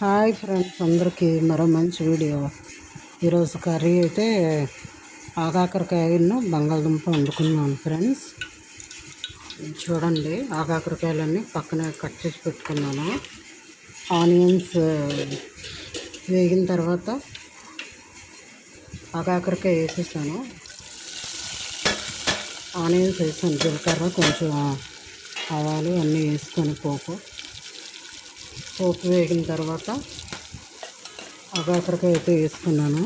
Hi friends, అందరికీ మరో మంచి వీడియో. ఈరోజు కర్రీ అయితే ఆగాకరకాయలను బంగాళదుంప వండుకున్నాను ఫ్రెండ్స్. చూడండి, ఆగాకరకాయలన్నీ పక్కన కట్ చేసి పెట్టుకున్నాను. ఆనియన్స్ వేగిన తర్వాత ఆగాకరకాయ వేసేసాను. ఆనియన్స్ వేసాను, జీలకర్ర, కొంచెం ఆవాలు అన్నీ వేసుకొని పోపు వేగిన తర్వాత ఆగాకరకాయ అయితే వేసుకున్నాను.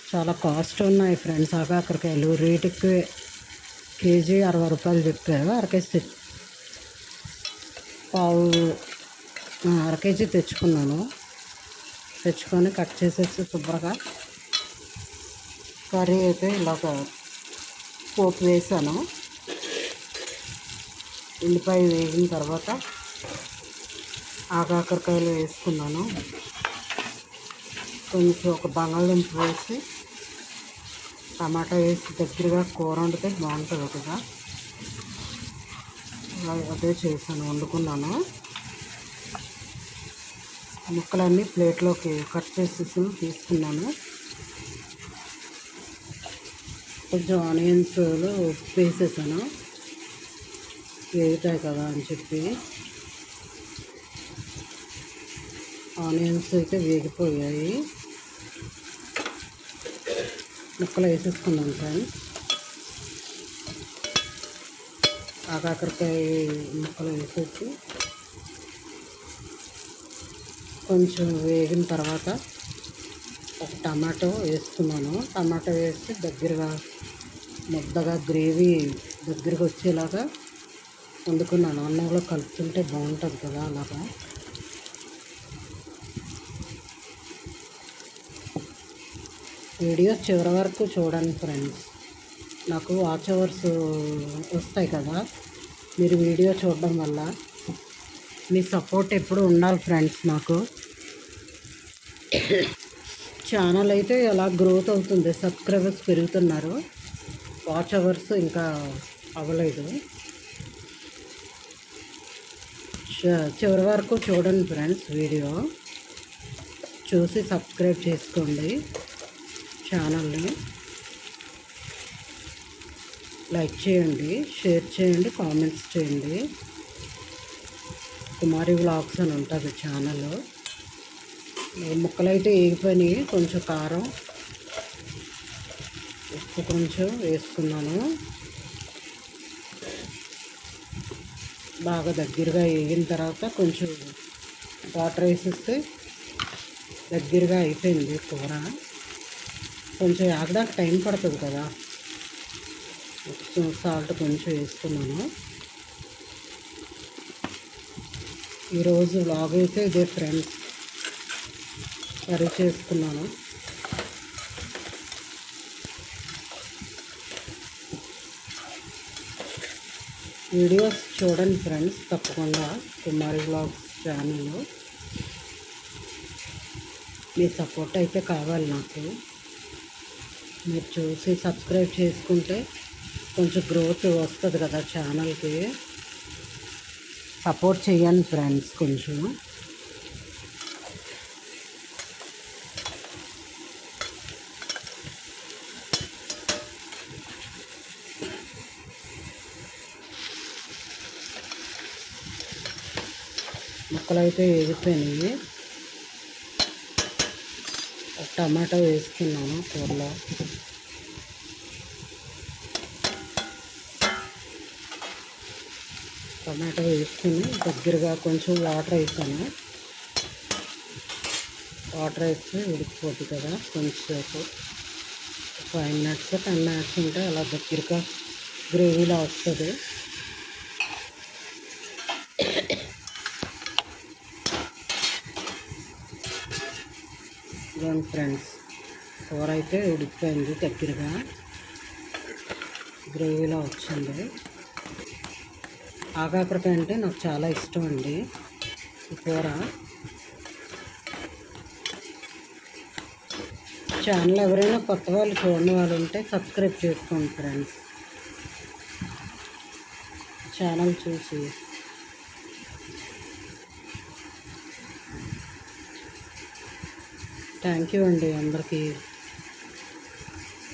చాలా కాస్ట్ ఉన్నాయి ఫ్రెండ్స్ ఆగాకరకాయలు, రేట్ ఎక్కువే. కేజీ 60 రూపాయలు చెప్పారు. అర కేజీ తెచ్చుకొని కట్ చేసేసి శుభ్రంగా కర్రీ అయితే ఇలాగ పోపు వేసాను. ఉల్లిపాయ వేగిన తర్వాత ఆగాకరకాయలు వేసుకున్నాను. కొంచెం ఒక బంగాళదుంప వేసి టమాటా వేసి దగ్గరగా కూర వండితే బాగుంటుంది కదా. అదే చేశాను, వండుకున్నాను. ముక్కలన్నీ ప్లేట్లోకి కట్ చేసి తీసుకున్నాను. కొంచెం ఆనియన్స్లో ఉప్పు వేసేసాను, వేగుతాయి కదా అని చెప్పి. ఆనియన్స్ అయితే వేగిపోయాయి, ముక్కలు వేసేసుకున్నాం ఫ్రెండ్స్. ఆగాకరకాయ ముక్కలు వేసేసి కొంచెం వేగిన తర్వాత ఒక టమాటో వేసుకున్నాను. టమాటో వేసి దగ్గరగా ముద్దగా గ్రేవీ దగ్గరకు వచ్చేలాగా వండుకున్నాను. అన్నంలో కలుపుతుంటే బాగుంటుంది కదా అలాగా. వీడియోస్ చివరి వరకు చూడండి ఫ్రెండ్స్. నాకు వాచ్ అవర్స్ వస్తాయి కదా, మీరు వీడియో చూడడం వల్ల మీ సపోర్ట్ ఎప్పుడు ఉండాలి ఫ్రెండ్స్. నాకు ఛానల్ అయితే ఎలా గ్రోత్ అవుతుంది, సబ్స్క్రైబర్స్ పెరుగుతున్నారు, వాచ్ అవర్స్ ఇంకా అవ్వలేదు. చివరి వరకు చూడండి ఫ్రెండ్స్, వీడియో చూసి సబ్స్క్రైబ్ చేసుకోండి. ఛానల్ని లైక్ చేయండి, షేర్ చేయండి, కామెంట్స్ చేయండి. కుమారి వ్లాగ్స్ అని ఉంటుంది ఛానల్. ముక్కలైతే వేగిపోయినాయి. కొంచెం కారం, ఉప్పు కొంచెం వేసుకున్నాను. బాగా దగ్గరగా వేగిన తర్వాత కొంచెం వాటర్ వేసేస్తే దగ్గరగా అయిపోయింది కూర. కొంచెం ఆగడానికి టైం పడుతుంది కదా, సాల్ట్ కొంచెం వేసుకున్నాను. ఈరోజు వ్లాగ్ అయితే ఇదే ఫ్రెండ్స్, కర్రీ చేసుకున్నాను. వీడియోస్ చూడండి ఫ్రెండ్స్ తప్పకుండా, కుమారి వ్లాగ్స్ ఛానల్లో. మీ సపోర్ట్ అయితే కావాలి నాకు. మీరు చూసి సబ్స్క్రైబ్ చేసుకుంటే కొంచెం గ్రోత్ వస్తుంది కదా ఛానల్కి. సపోర్ట్ చేయండి ఫ్రెండ్స్ కొంచెం. ముక్కలు అయితే వేగిపోయినాయి. ఒక టమాటో వేసుకున్నాను కూరలో. టమాటో వేసుకుని దగ్గరగా కొంచెం వాటర్ వేసాను. వాటర్ వేస్తే ఉడికిపోతుంది కదా. కొంచెంసేపు 5 మినిట్స్ 10 మినిట్స్ ఉంటే అలా దగ్గరగా గ్రేవీలా వస్తుంది. ఇదిగోండి ఫ్రెండ్స్, కూర అయితే ఉడికిపోయింది, దగ్గరగా గ్రేవీలా వచ్చింది. ఆగాకరకాయ అంటే నాకు చాలా ఇష్టం అండి ఈ కూర. ఛానల్ ఎవరైనా కొత్త వాళ్ళు చూడని వాళ్ళు ఉంటే సబ్స్క్రైబ్ చేసుకోండి ఫ్రెండ్స్. ఛానల్ చూసి థ్యాంక్ యూ అండి అందరికీ.